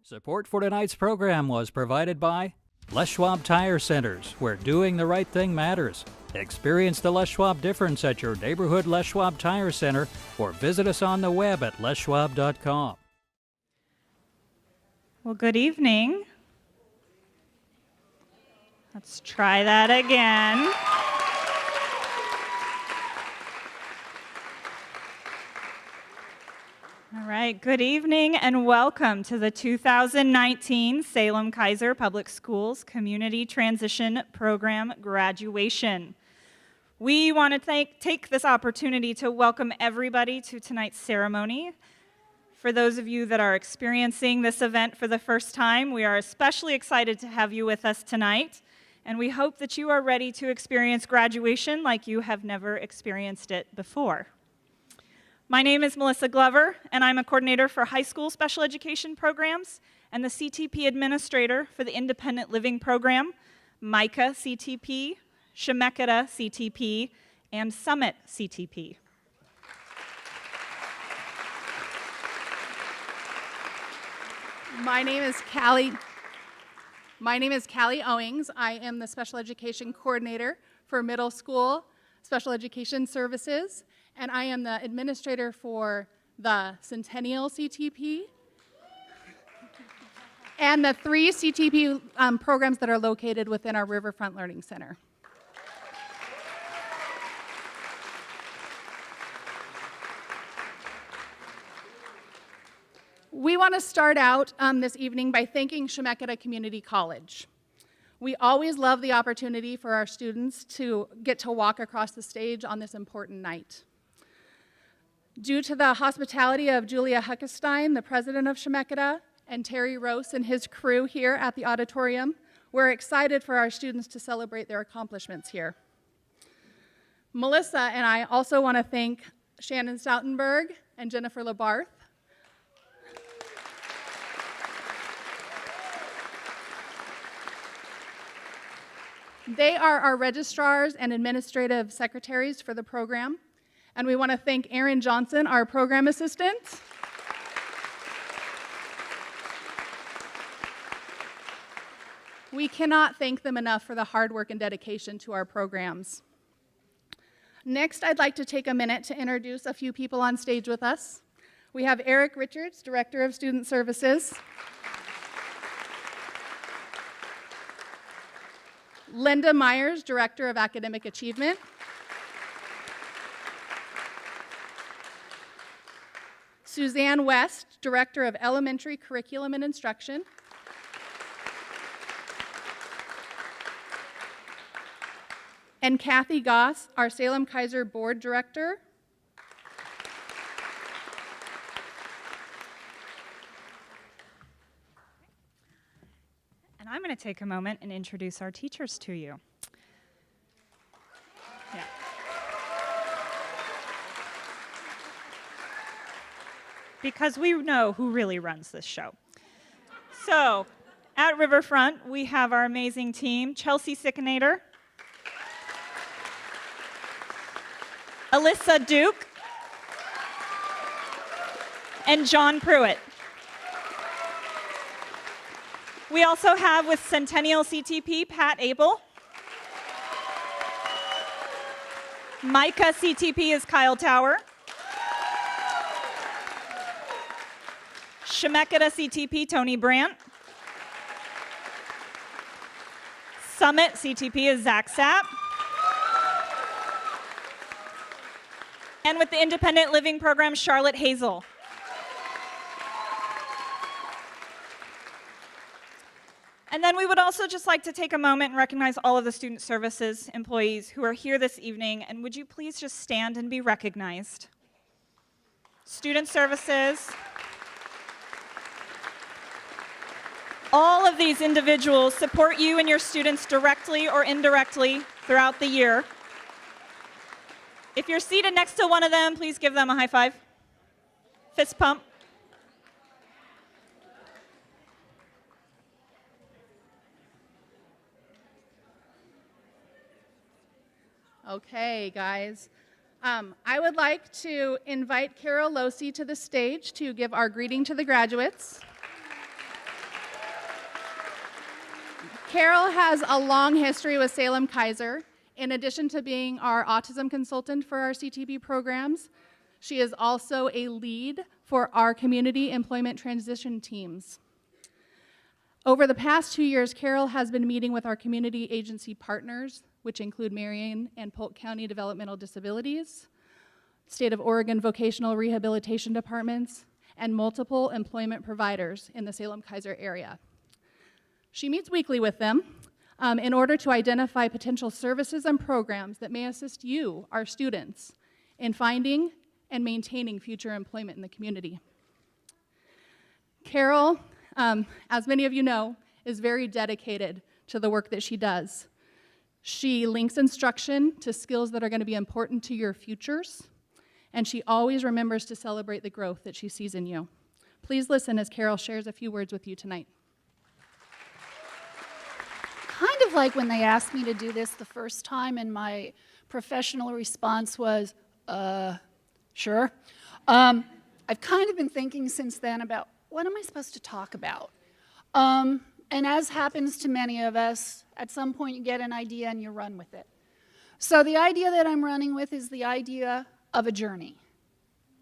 Support for tonight's program was provided by Les Schwab Tire Centers, where doing the right thing matters. Experience the Les Schwab difference at your neighborhood Les Schwab Tire Center or visit us on the web at leschwab.com. Well, good evening. Let's try that again. All right, good evening and welcome to the 2019 Salem-Keizer Public Schools Community Transition Program Graduation. We want to take this opportunity to welcome everybody to tonight's ceremony. For those of you that are experiencing this event for the first time, we are especially excited to have you with us tonight, and we hope that you are ready to experience graduation like you have never experienced it before. My name is Melissa Glover, and I'm a coordinator for high school special education programs and the CTP administrator for the Independent Living Program, MICA CTP, Chemeketa CTP, and Summit CTP. My name is Callie Owings. I am the special education coordinator for middle school special education services, and I am the administrator for the Centennial CTP and the 3 CTP programs that are located within our Riverfront Learning Center. We want to start out this evening by thanking Chemeketa Community College. We always love the opportunity for our students to get to walk across the stage on this important night. Due to the hospitality of Julia Huckestein, the president of Chemeketa, and Terry Rose and his crew here at the auditorium, we're excited for our students to celebrate their accomplishments here. Melissa and I also want to thank Shannon Stoutenberg and Jennifer LaBarth. They are our registrars and administrative secretaries for the program. And we want to thank Aaron Johnson, our program assistant. We cannot thank them enough for the hard work and dedication to our programs. Next, I'd like to take a minute to introduce a few people on stage with us. We have Eric Richards, Director of Student Services. Linda Myers, Director of Academic Achievement. Suzanne West, Director of Elementary Curriculum and Instruction. And Kathy Goss, our Salem-Keizer Board Director. And I'm going to take a moment and introduce our teachers to you. Yeah. Because we know who really runs this show. So, at Riverfront, we have our amazing team, Chelsea Sickinator, Alyssa Duke, and John Pruitt. We also have with Centennial CTP, Pat Abel. MICA CTP is Kyle Tower. Chemeketa CTP, Tony Brandt. Summit CTP is Zach Sapp. And with the Independent Living Program, Charlotte Hazel. And then we would also just like to take a moment and recognize all of the student services employees who are here this evening. And would you please just stand and be recognized? Student services. All of these individuals support you and your students directly or indirectly throughout the year. If you're seated next to one of them, please give them a high five. Fist pump. Okay, guys. I would like to invite Carol Losi to the stage to give our greeting to the graduates. Carol has a long history with Salem Keizer. In addition to being our autism consultant for our CTP programs, she is also a lead for our community employment transition teams. Over the past 2 years, Carol has been meeting with our community agency partners, which include Marion and Polk County Developmental Disabilities, State of Oregon Vocational Rehabilitation Departments, and multiple employment providers in the Salem Keizer area. She meets weekly with them in order to identify potential services and programs that may assist you, our students, in finding and maintaining future employment in the community. Carol, as many of you know, is very dedicated to the work that she does. She links instruction to skills that are going to be important to your futures, and she always remembers to celebrate the growth that she sees in you. Please listen as Carol shares a few words with you tonight. Kind of like when they asked me to do this the first time, and my professional response was, sure. I've kind of been thinking since then about what am I supposed to talk about? And as happens to many of us, at some point you get an idea and you run with it. So the idea that I'm running with is the idea of a journey.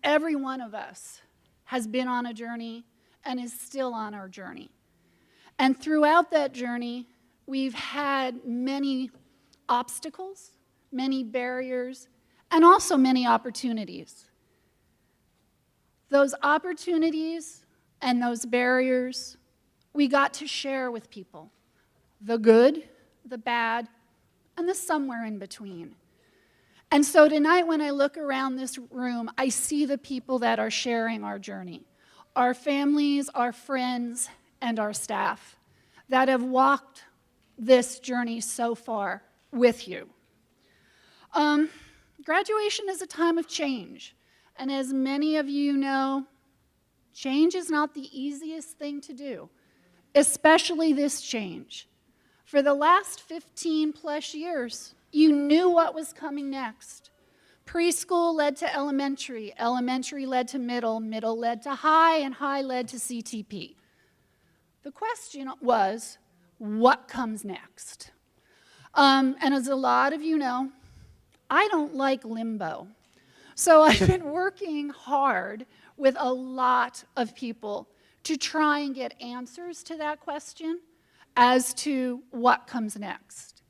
Every one of us has been on a journey and is still on our journey. And throughout that journey, we've had many obstacles, many barriers, and also many opportunities. Those opportunities and those barriers, we got to share with people. The good, the bad, and the somewhere in between. And so tonight when I look around this room, I see the people that are sharing our journey. Our families, our friends, and our staff that have walked this journey so far with you. Graduation is a time of change. And as many of you know, change is not the easiest thing to do, especially this change. For the last 15 plus years, you knew what was coming next. Preschool led to elementary, elementary led to middle, middle led to high, and high led to CTP. The question was, what comes next? And as a lot of you know, I don't like limbo. So I've been working hard with a lot of people to try and get answers to that question as to what comes next.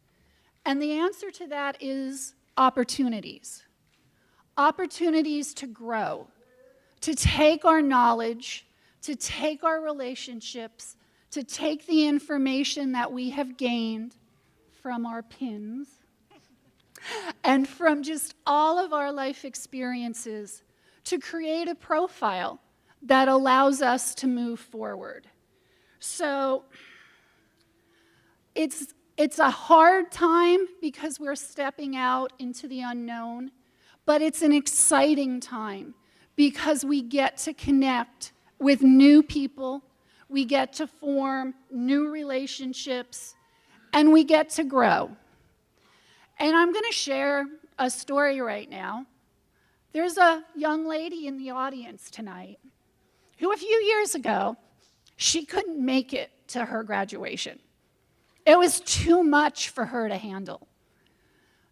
And the answer to that is opportunities. Opportunities to grow, to take our knowledge, to take our relationships, to take the information that we have gained from our pins and from just all of our life experiences to create a profile that allows us to move forward. So it's a hard time because we're stepping out into the unknown, but it's an exciting time because we get to connect with new people, we get to form new relationships, and we get to grow. And I'm going to share a story right now. There's a young lady in the audience tonight who a few years ago, she couldn't make it to her graduation. It was too much for her to handle.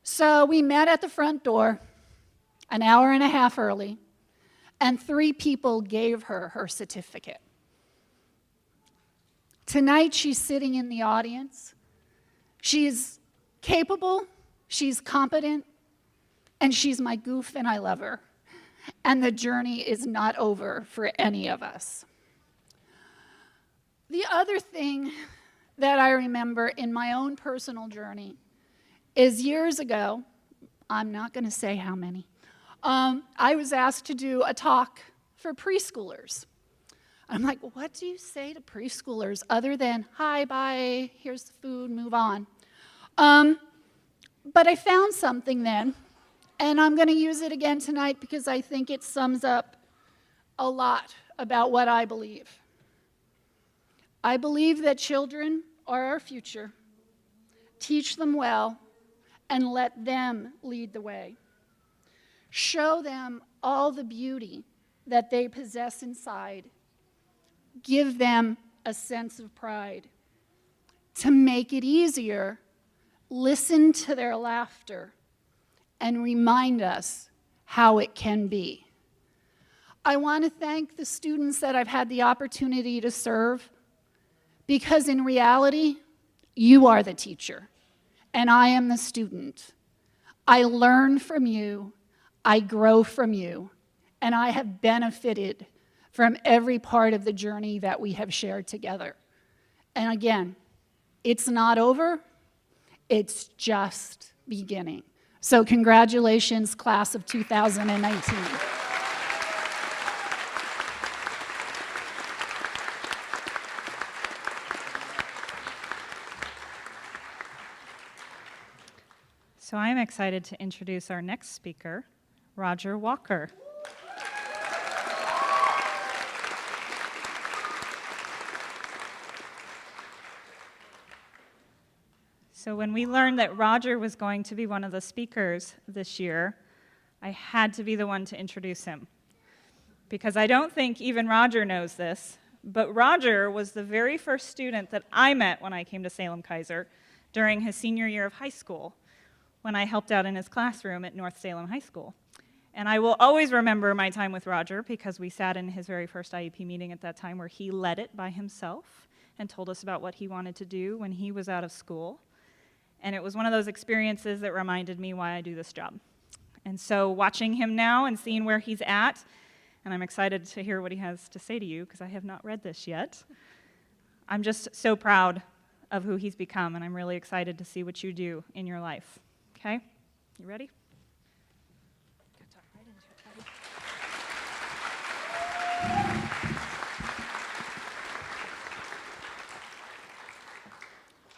So we met at the front door an hour and a half early, and 3 people gave her her certificate. Tonight, she's sitting in the audience. She's capable, she's competent, and she's my goof, and I love her. And the journey is not over for any of us. The other thing that I remember in my own personal journey is years ago, I'm not going to say how many, I was asked to do a talk for preschoolers. I'm like, what do you say to preschoolers other than, hi, bye, here's the food, move on? But I found something then, and I'm going to use it again tonight because I think it sums up a lot about what I believe. I believe that children are our future. Teach them well, and let them lead the way. Show them all the beauty that they possess inside. Give them a sense of pride. To make it easier, listen to their laughter and remind us how it can be. I want to thank the students that I've had the opportunity to serve, because in reality, you are the teacher and I am the student. I learn from you, I grow from you, and I have benefited from every part of the journey that we have shared together. And again, it's not over, it's just beginning. So congratulations, class of 2019. So I'm excited to introduce our next speaker, Roger Walker. So when we learned that Roger was going to be one of the speakers this year, I had to be the one to introduce him. Because I don't think even Roger knows this, but Roger was the very first student that I met when I came to Salem-Keizer during his senior year of high school, when I helped out in his classroom at North Salem High School. And I will always remember my time with Roger because we sat in his very first IEP meeting at that time where he led it by himself and told us about what he wanted to do when he was out of school. And it was one of those experiences that reminded me why I do this job. And so watching him now and seeing where he's at, and I'm excited to hear what he has to say to you because I have not read this yet. I'm just so proud of who he's become, and I'm really excited to see what you do in your life. Okay? You ready?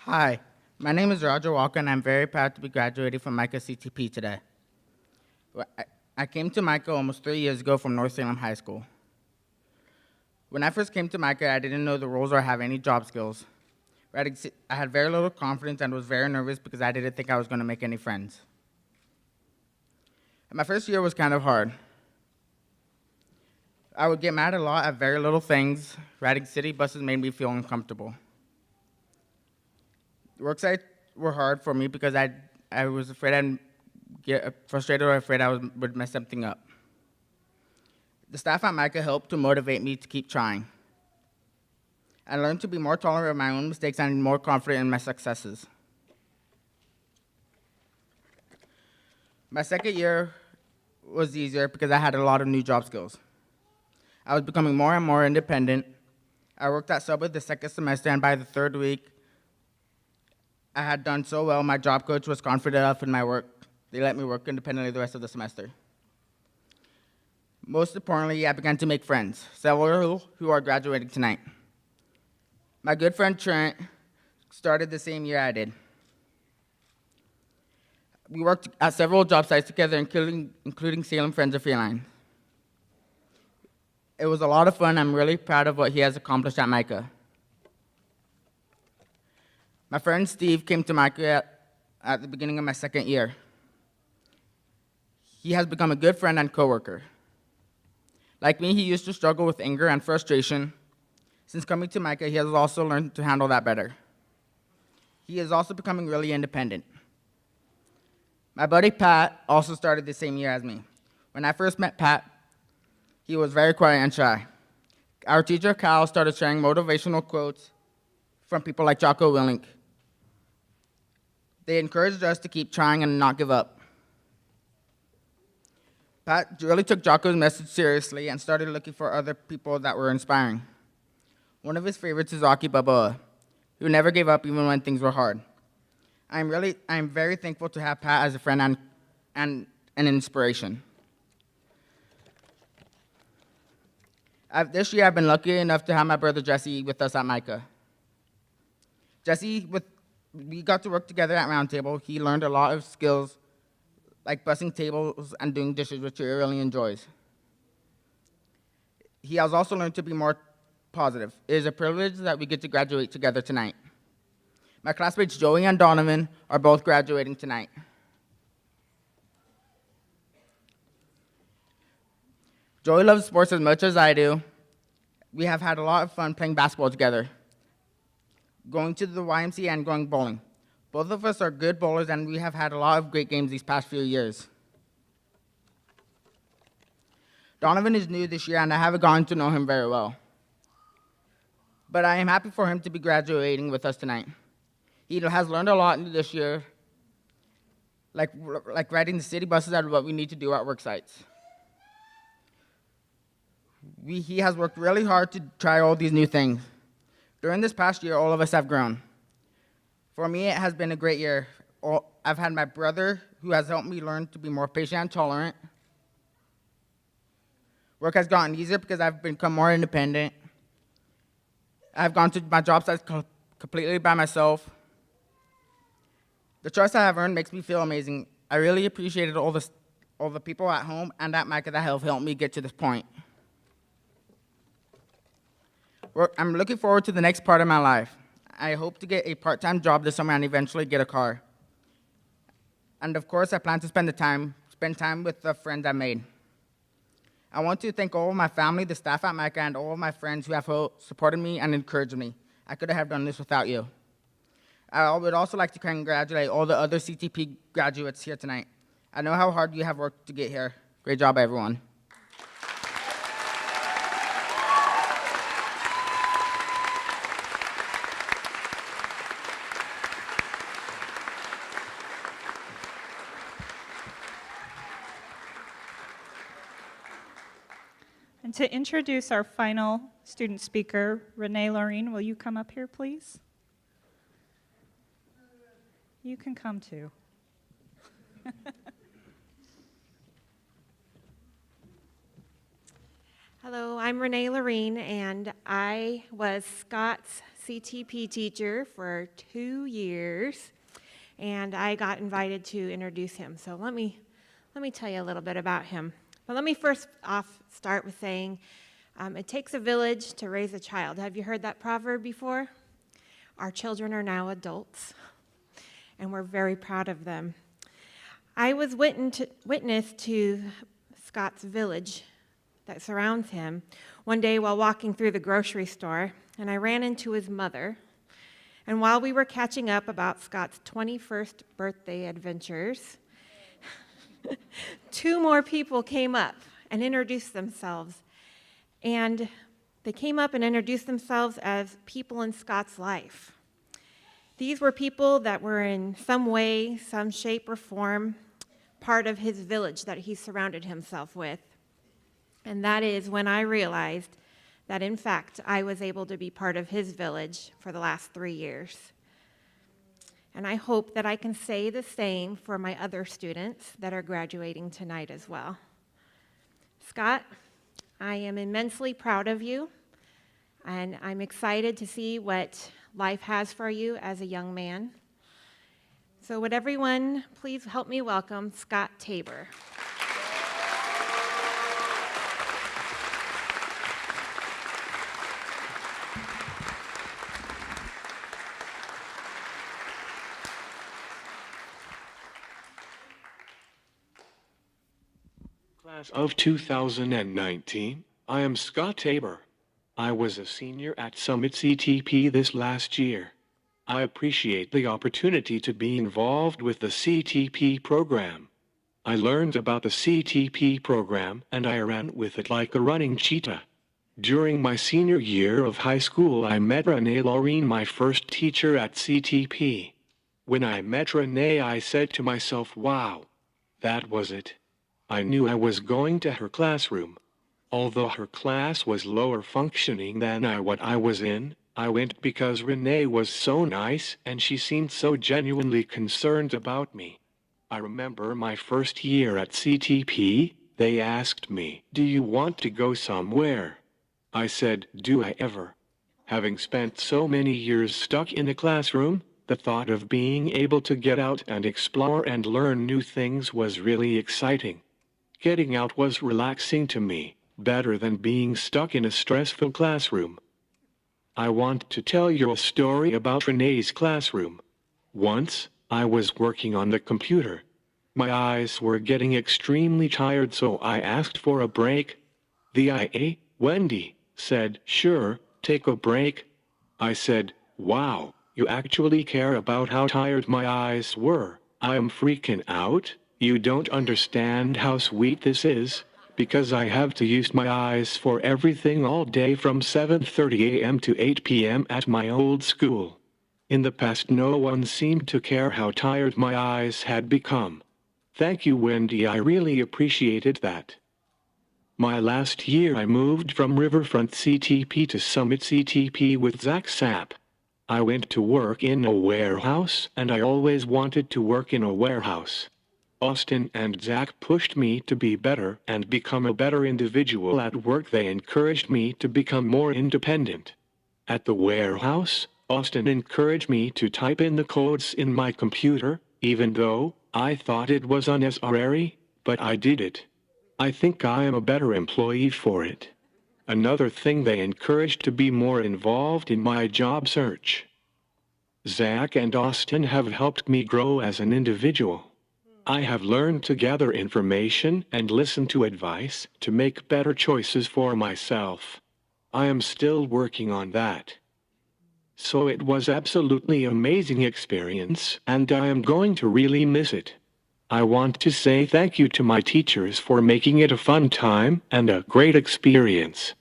Hi, my name is Roger Walker, and I'm very proud to be graduating from Micah CTP today. I came to Micah almost 3 years ago from North Salem High School. When I first came to Micah, I didn't know the roles or have any job skills. I had very little confidence and was very nervous because I didn't think I was going to make any friends. And my first year was kind of hard. I would get mad a lot at very little things. Riding city buses made me feel uncomfortable. Work sites were hard for me because I was afraid I'd get frustrated or afraid I would mess something up. The staff at Micah helped to motivate me to keep trying. I learned to be more tolerant of my own mistakes and more confident in my successes. My second year was easier because I had a lot of new job skills. I was becoming more and more independent. I worked at Subway the second semester, and by the third week, I had done so well, my job coach was confident enough in my work. They let me work independently the rest of the semester. Most importantly, I began to make friends, several who are graduating tonight. My good friend Trent started the same year I did. We worked at several job sites together, including Salem Friends of Feline. It was a lot of fun. I'm really proud of what he has accomplished at Micah. My friend Steve came to Micah at the beginning of my second year. He has become a good friend and coworker. Like me, he used to struggle with anger and frustration. Since coming to Micah, he has also learned to handle that better. He is also becoming really independent. My buddy Pat also started the same year as me. When I first met Pat, he was very quiet and shy. Our teacher, Kyle, started sharing motivational quotes from people like Jocko Willink. They encouraged us to keep trying and not give up. Pat really took Jocko's message seriously and started looking for other people that were inspiring. One of his favorites is Rocky Balboa, who never gave up even when things were hard. I'm very thankful to have Pat as a friend and an inspiration. This year, I've been lucky enough to have my brother Jesse with us at Micah. We got to work together at Roundtable. He learned a lot of skills, like bussing tables and doing dishes, which he really enjoys. He has also learned to be more positive. It is a privilege that we get to graduate together tonight. My classmates Joey and Donovan are both graduating tonight. Joey loves sports as much as I do. We have had a lot of fun playing basketball together, going to the YMCA and going bowling. Both of us are good bowlers, and we have had a lot of great games these past few years. Donovan is new this year, and I haven't gotten to know him very well. But I am happy for him to be graduating with us tonight. He has learned a lot this year, like riding the city buses and what we need to do at work sites. He has worked really hard to try all these new things. During this past year, all of us have grown. For me, it has been a great year. I've had my brother who has helped me learn to be more patient and tolerant. Work has gotten easier because I've become more independent. I've gone to my job sites completely by myself. The trust I have earned makes me feel amazing. I really appreciated all the people at home and at Micah that have helped me get to this point. I'm looking forward to the next part of my life. I hope to get a part-time job this summer and eventually get a car. And of course, I plan to spend time with the friends I made. I want to thank all of my family, the staff at Micah, and all of my friends who have supported me and encouraged me. I couldn't have done this without you. I would also like to congratulate all the other CTP graduates here tonight. I know how hard you have worked to get here. Great job, everyone. And to introduce our final student speaker, Renee Laureen, will you come up here, please? You can come too. Hello, I'm Renee Laureen, and I was Scott's CTP teacher for 2 years, and I got invited to introduce him. So let me tell you a little bit about him. But let me first off start with saying it takes a village to raise a child. Have you heard that proverb before? Our children are now adults, and we're very proud of them. I was witness to Scott's village that surrounds him one day while walking through the grocery store, and I ran into his mother. And while we were catching up about Scott's 21st birthday adventures, 2 more people came up and introduced themselves. And they came up and introduced themselves as people in Scott's life. These were people that were in some way, some shape or form, part of his village that he surrounded himself with. And that is when I realized that, in fact, I was able to be part of his village for the last 3 years. And I hope that I can say the same for my other students that are graduating tonight as well. Scott, I am immensely proud of you, and I'm excited to see what life has for you as a young man. So would everyone please help me welcome Scott Tabor. Class of 2019, I am Scott Tabor. I was a senior at Summit CTP this last year. I appreciate the opportunity to be involved with the CTP program. I learned about the CTP program and I ran with it like a running cheetah. During my senior year of high school, I met Renee Laureen, my first teacher at CTP. When I met Renee, I said to myself, wow, that was it. I knew I was going to her classroom. Although her class was lower functioning than what I was in, I went because Renee was so nice and she seemed so genuinely concerned about me. I remember my first year at CTP, they asked me, "Do you want to go somewhere?" I said, "Do I ever?" Having spent so many years stuck in a classroom, the thought of being able to get out and explore and learn new things was really exciting. Getting out was relaxing to me, better than being stuck in a stressful classroom. I want to tell you a story about Renee's classroom. Once, I was working on the computer. My eyes were getting extremely tired, so I asked for a break. The IA, Wendy, said, "Sure, take a break." I said, "Wow, you actually care about how tired my eyes were. I am freaking out. You don't understand how sweet this is, because I have to use my eyes for everything all day from 7:30 a.m. to 8 p.m. at my old school. In the past, no one seemed to care how tired my eyes had become. Thank you, Wendy, I really appreciated that. My last year I moved from Riverfront CTP to Summit CTP with Zach Sapp. I went to work in a warehouse, and I always wanted to work in a warehouse. Austin and Zach pushed me to be better and become a better individual at work. They encouraged me to become more independent. At the warehouse, Austin encouraged me to type in the codes in my computer, even though I thought it was unnecessary, but I did it. I think I am a better employee for it. Another thing, they encouraged to be more involved in my job search. Zach and Austin have helped me grow as an individual. I have learned to gather information and listen to advice to make better choices for myself. I am still working on that. So it was absolutely amazing experience, and I am going to really miss it. I want to say thank you to my teachers for making it a fun time and a great experience.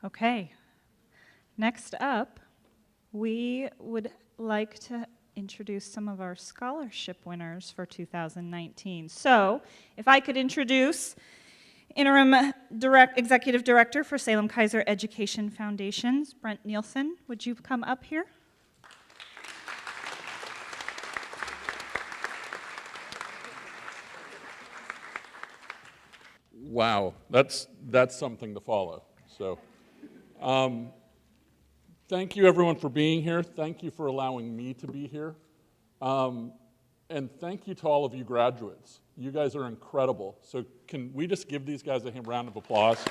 Okay. Next up, we would like to introduce some of our scholarship winners for 2019. So, if I could introduce Interim Executive Director for Salem Keizer Education Foundations, Brent Nielsen. Would you come up here? Wow, that's something to follow. So, thank you everyone for being here. Thank you for allowing me to be here. And thank you to all of you graduates. You guys are incredible. So can we just give these guys a round of applause?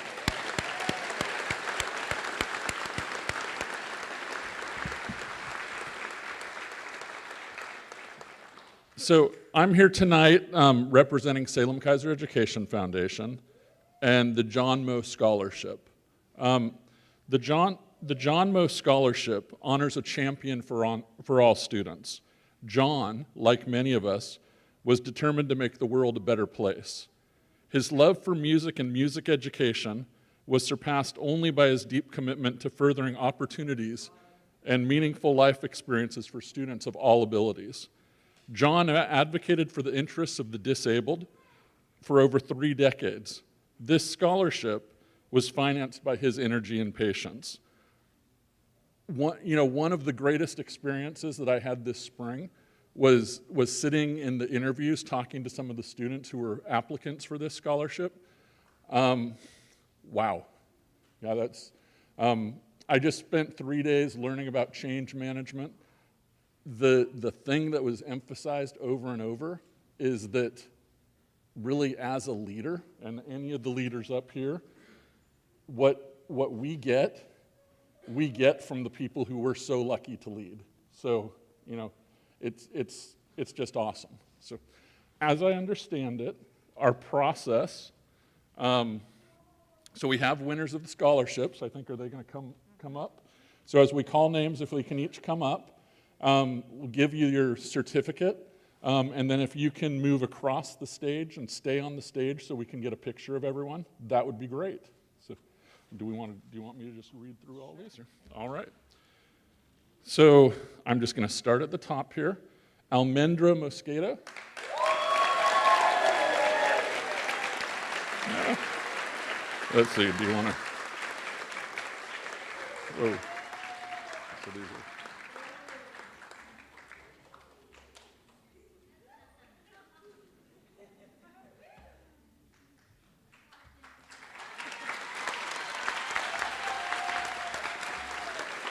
So I'm here tonight representing Salem Keizer Education Foundation and the John Moe Scholarship. The John Moe Scholarship honors a champion for all students. John, like many of us, was determined to make the world a better place. His love for music and music education was surpassed only by his deep commitment to furthering opportunities and meaningful life experiences for students of all abilities. John advocated for the interests of the disabled for over 3 decades. This scholarship was financed by his energy and patience. One of the greatest experiences that I had this spring was sitting in the interviews talking to some of the students who were applicants for this scholarship. Wow. Yeah, that's, I just spent 3 days learning about change management. The thing that was emphasized over and over is that really as a leader, and any of the leaders up here, what we get from the people who we're so lucky to lead. So, it's just awesome. So, as I understand it, our process, so we have winners of the scholarships. I think, are they going to come up? So as we call names, if we can each come up, we'll give you your certificate, and then if you can move across the stage and stay on the stage so we can get a picture of everyone, that would be great. So, do you want me to just read through all these? All right. So I'm just going to start at the top here. Almendra Mosqueda. Yeah. Let's see, do you want to? Whoa. So these are...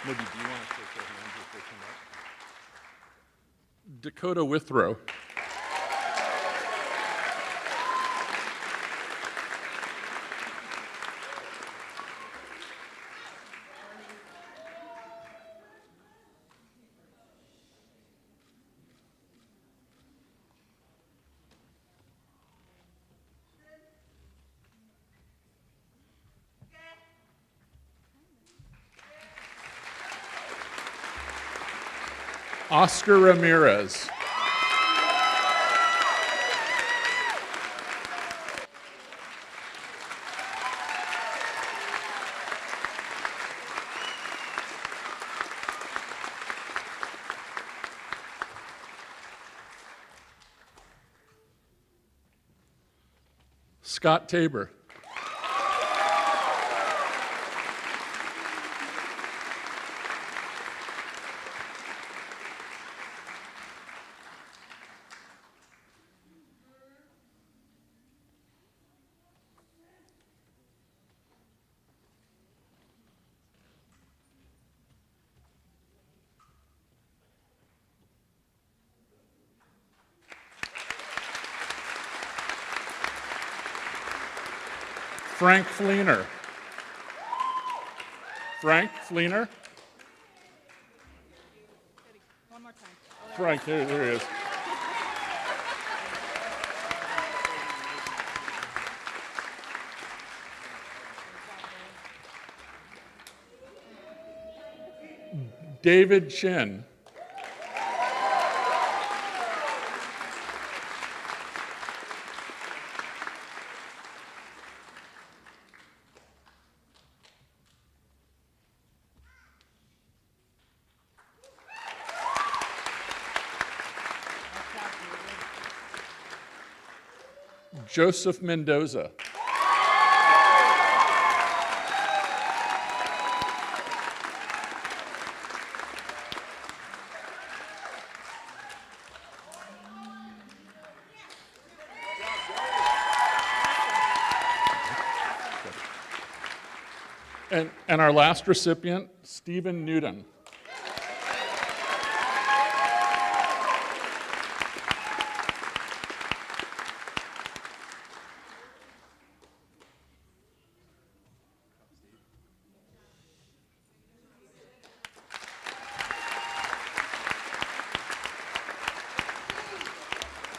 Maybe, do you want to take their hands if they come up? Dakota Withrow. Oscar Ramirez. Scott Tabor. Frank Fleener. Frank Fleener. One more time. Frank, here he is. David Chin. Joseph Mendoza. And our last recipient, Stephen Newton.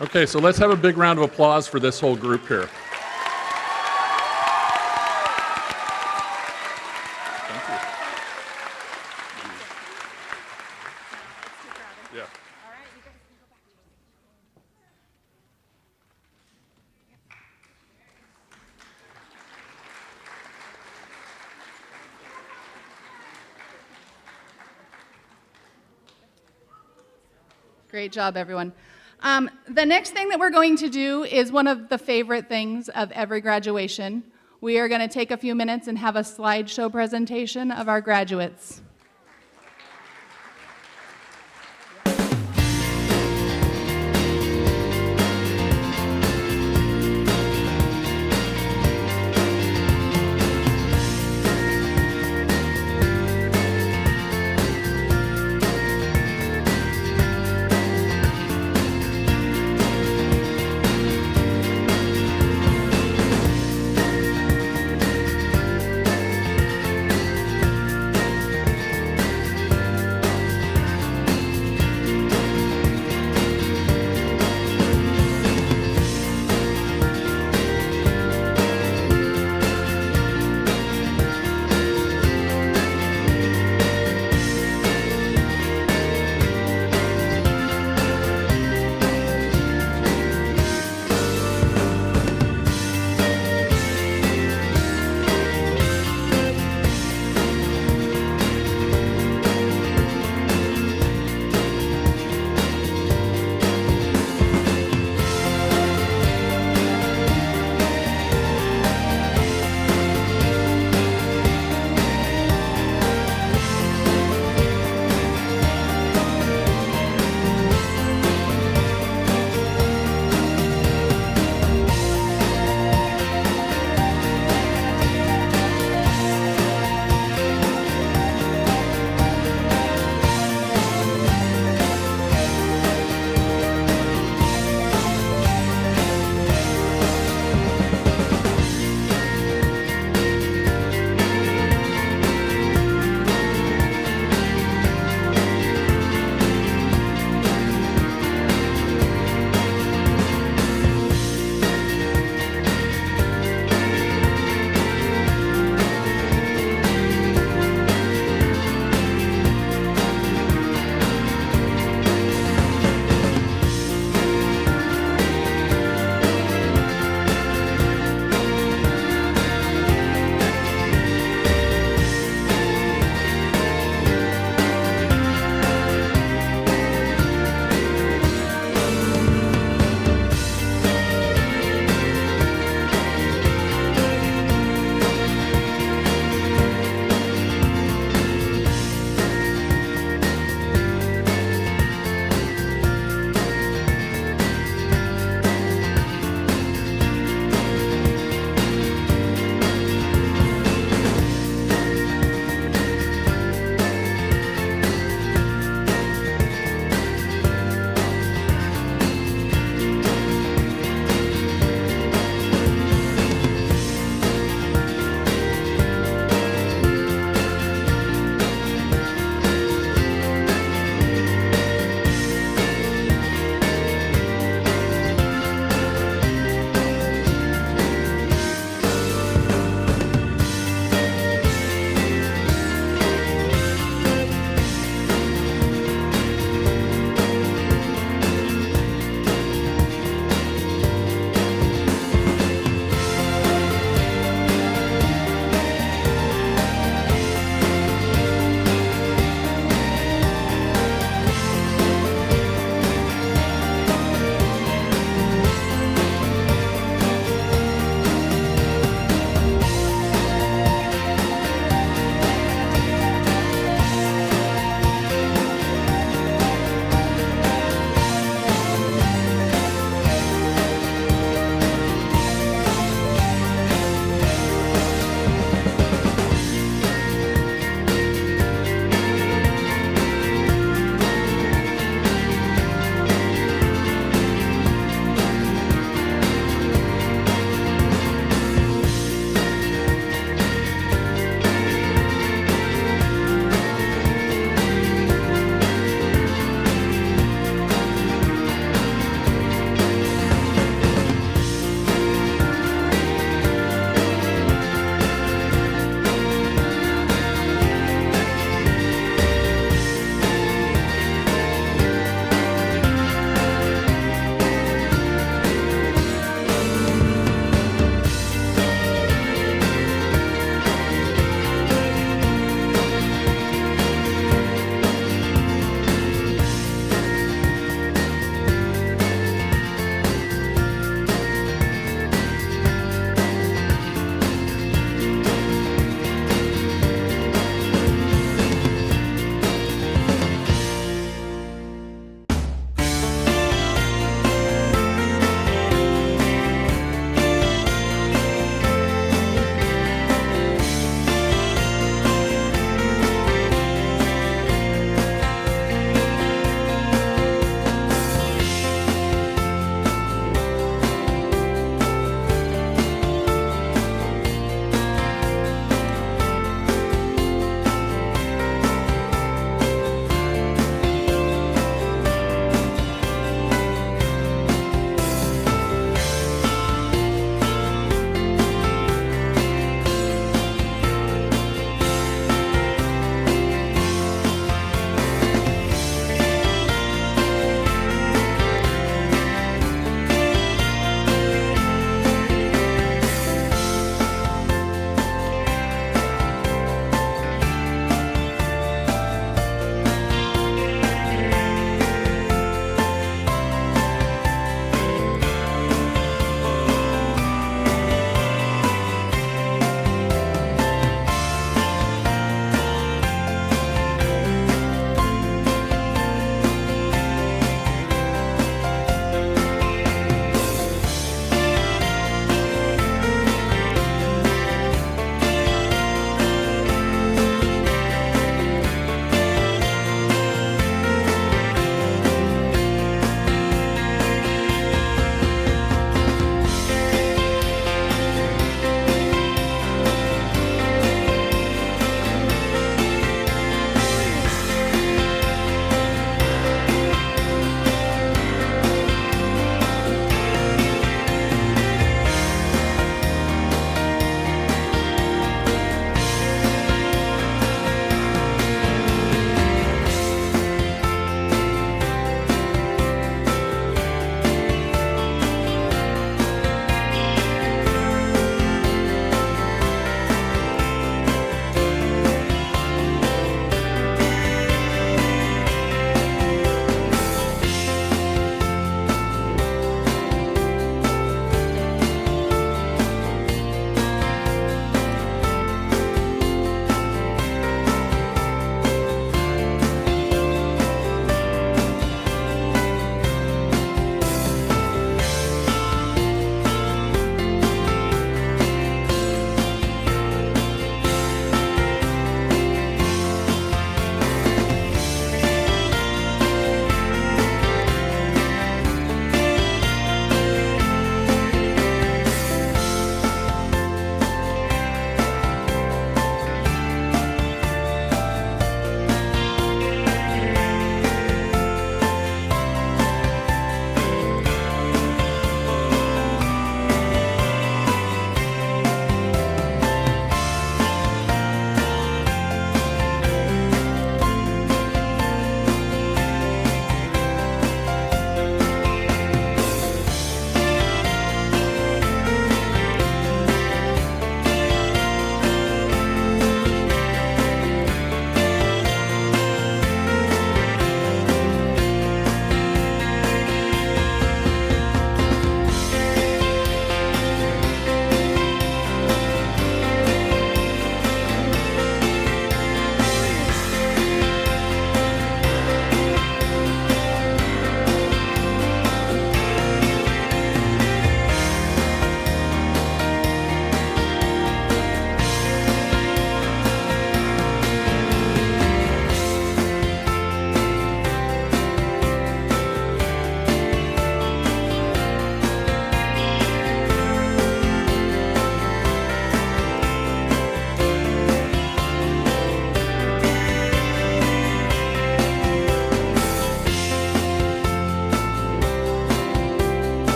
Okay, so let's have a big round of applause for this whole group here. Thank you. Yeah. Great job, everyone. The next thing that we're going to do is one of the favorite things of every graduation. We are going to take a few minutes and have a slideshow presentation of our graduates.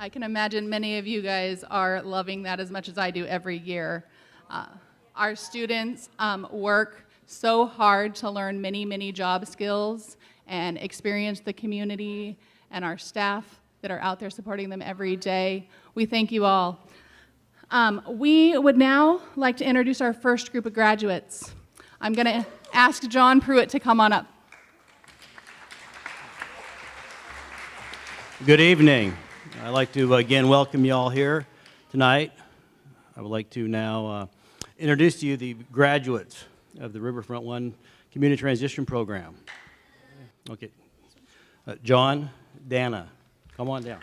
I can imagine many of you guys are loving that as much as I do every year. Our students work so hard to learn many, many job skills and experience the community and our staff that are out there supporting them every day. We thank you all. We would now like to introduce our first group of graduates. I'm going to ask John Pruitt to come on up. Good evening. I'd like to again welcome you all here tonight. I would like to now introduce to you the graduates of the Riverfront One Community Transition Program. Okay. John, Dana, come on down.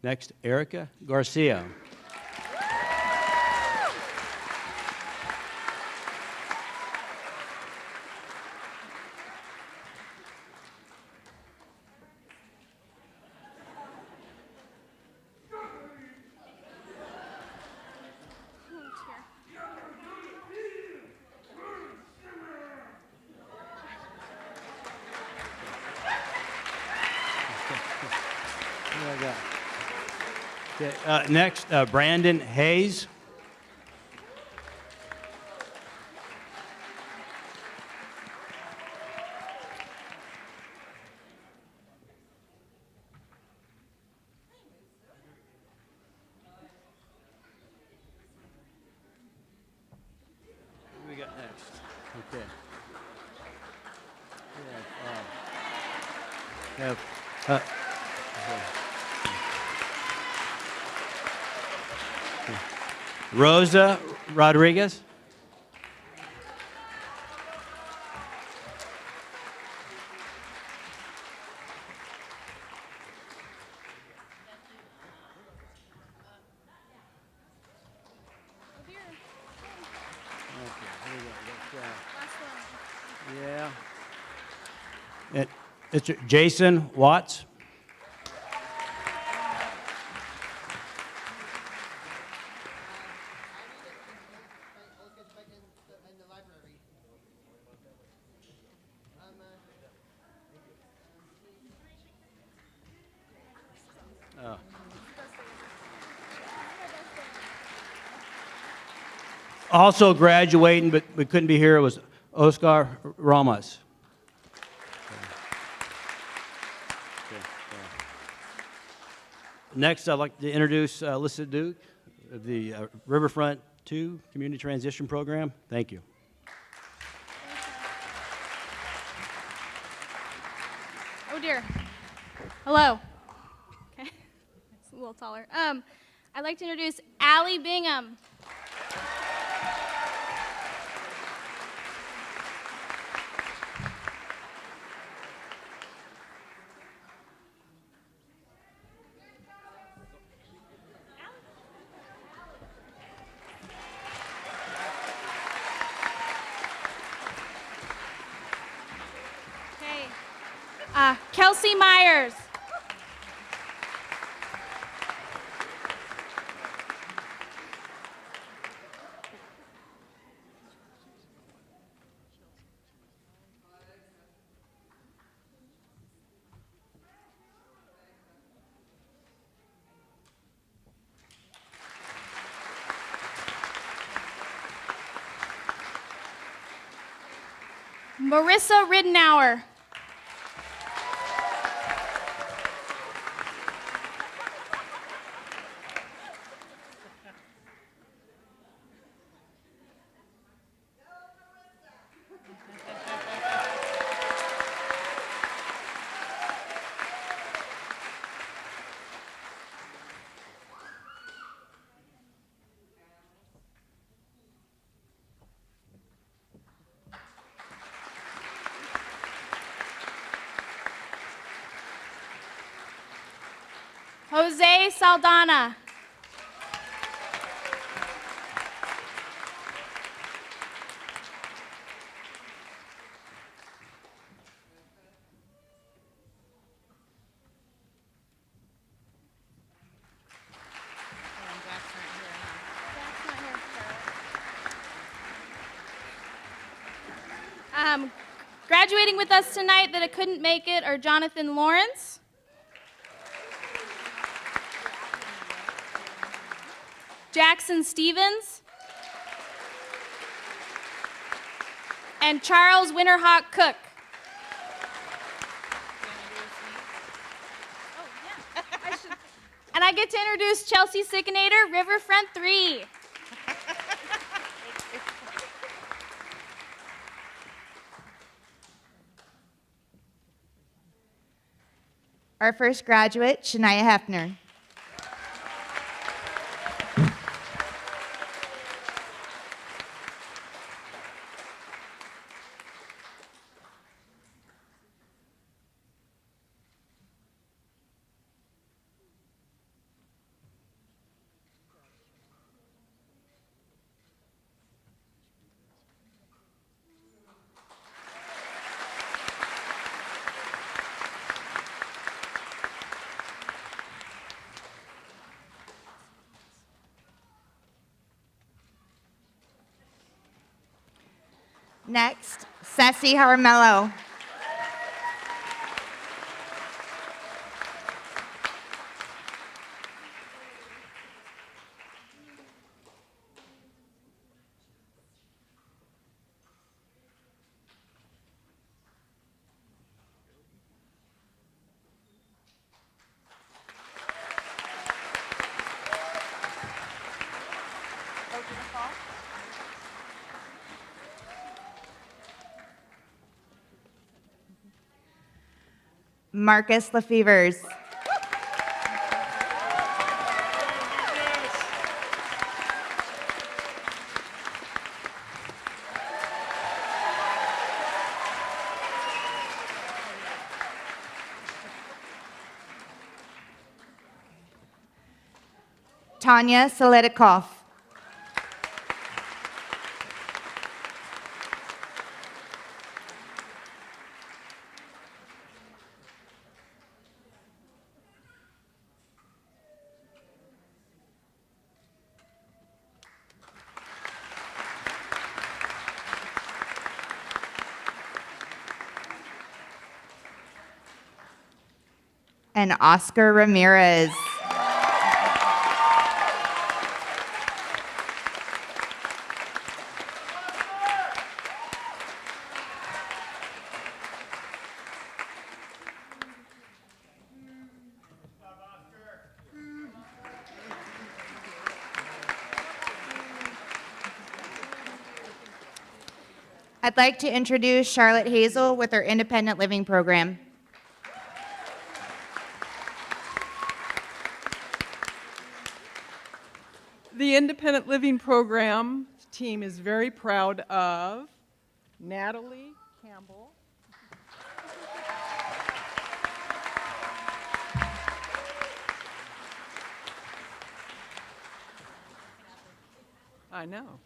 Next, Erica Garcia. Okay, next, Brandon Hayes. Who we got next? Okay. We have, Rosa Rodriguez. Yeah. It's Jason Watts. Also graduating, but we couldn't be here, was Oscar Ramos. Next, I'd like to introduce Alyssa Duke of the Riverfront 2 Community Transition Program. Thank you. Oh dear. Hello. Okay, it's a little taller. I'd like to introduce Allie Bingham. Kelsey Myers. Marissa Riddenauer. Jose Saldana. Graduating with us tonight that couldn't make it are Jonathan Lawrence, Jackson Stevens, and Charles Winterhawk Cook. And I get to introduce Chelsea Sickinator, Riverfront 3. Our first graduate, Shania Hefner. Next, Ceci Harmello. Marcus Lefevers. Tanya Solidikoff. And Oscar Ramirez. I'd like to introduce Charlotte Hazel with her independent living program. The Independent Living Program team is very proud of Natalie Campbell, I know,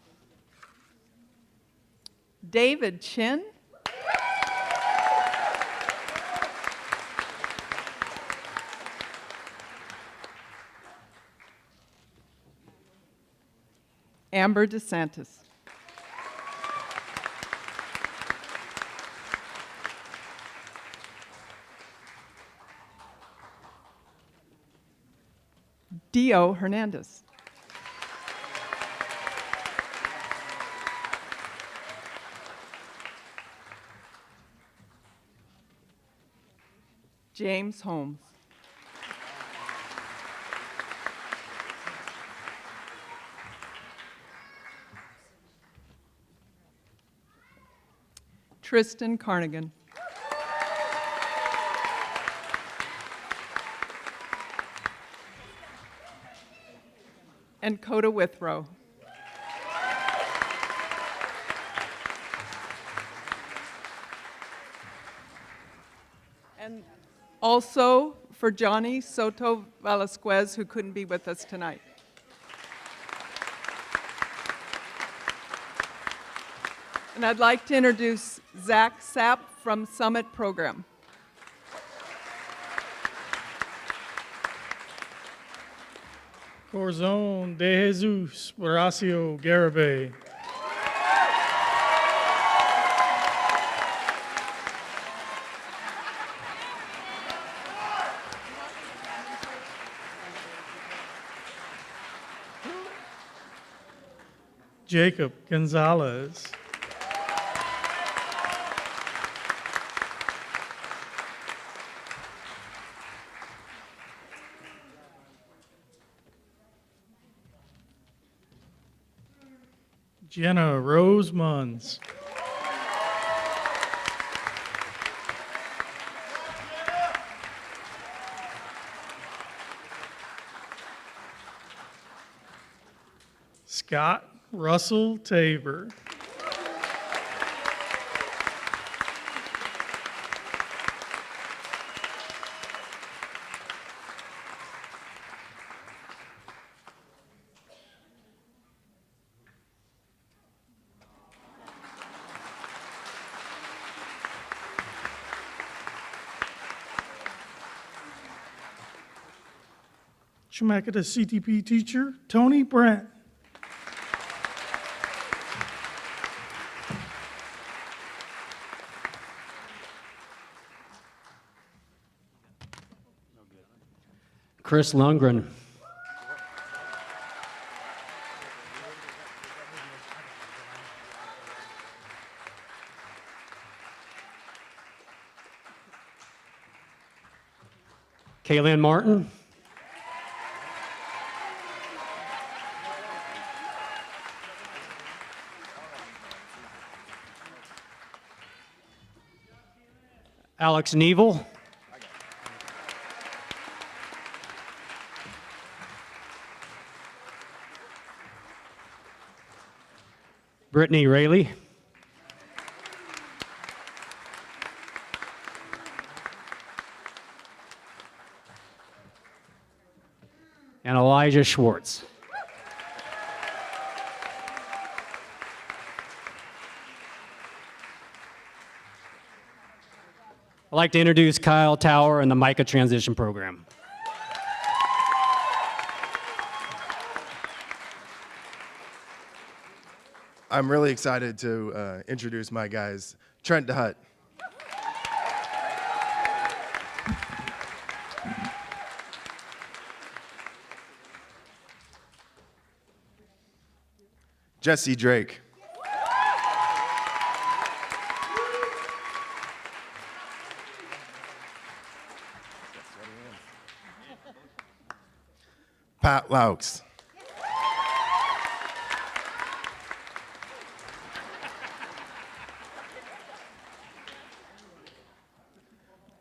David Chin, Amber DeSantis. Dio Hernandez. James Holmes. Tristan Carnigan. And Coda Withrow. And also for Johnny Soto Velasquez, who couldn't be with us tonight. And I'd like to introduce Zach Sapp from Summit Program. Corazon de Jesus Horacio Garibay. Jacob Gonzalez. Jenna Rose Munns. Scott Russell Tabor. Chemeketa CTP teacher, Tony Brent. Chris Lundgren. Kaylin Martin. Alex Neville. Brittany Rayleigh. And Elijah Schwartz. I'd like to introduce Kyle Tower and the MICA Transition Program. I'm really excited to introduce my guys, Trent DeHutt. Jesse Drake. Pat Laux.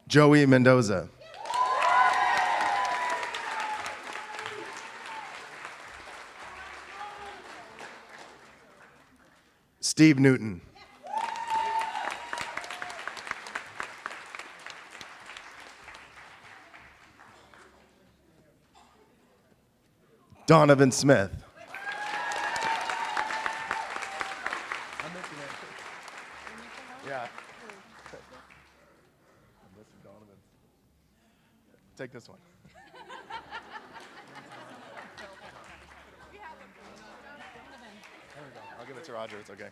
Joey Mendoza. Steve Newton. Donovan Smith. Yeah. Take this one. I'll give it to Roger, it's okay.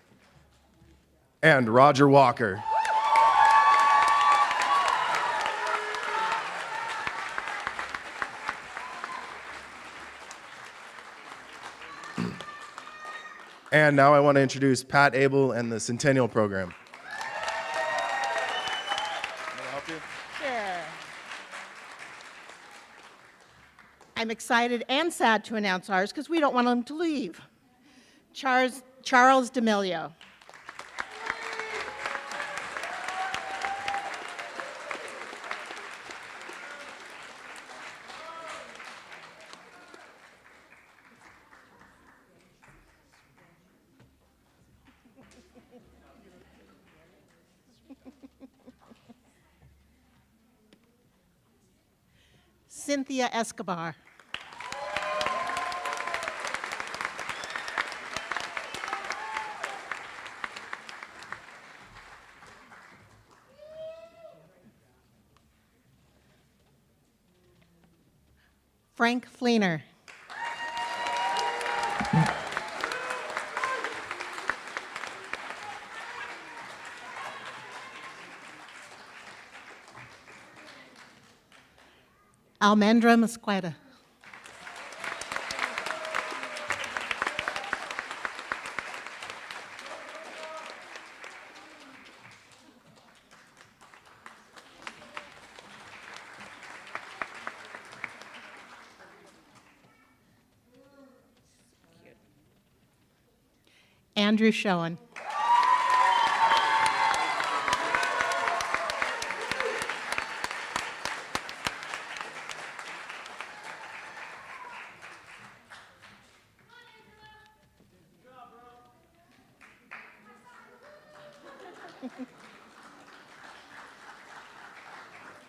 And Roger Walker. And now I want to introduce Pat Abel and the Centennial Program. Can I help you? Sure. I'm excited and sad to announce ours because we don't want them to leave. Charles D'Amelio. Cynthia Escobar. Frank Fleener. Almendra Mosqueda. Andrew Schoen.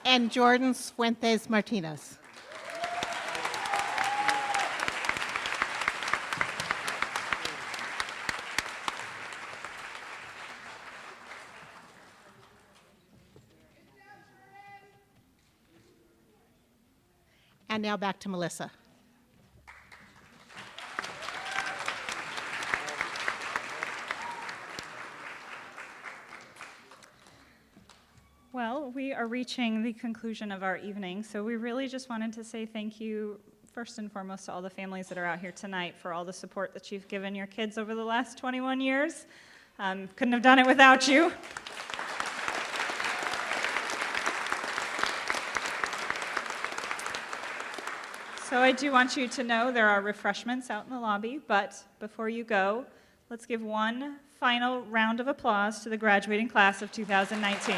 And Jordan Fuentes Martinez. And now back to Melissa. Well, we are reaching the conclusion of our evening, so we really just wanted to say thank you first and foremost to all the families that are out here tonight for all the support that you've given your kids over the last 21 years. Couldn't have done it without you. So I do want you to know there are refreshments out in the lobby, but before you go, let's give one final round of applause to the graduating class of 2019.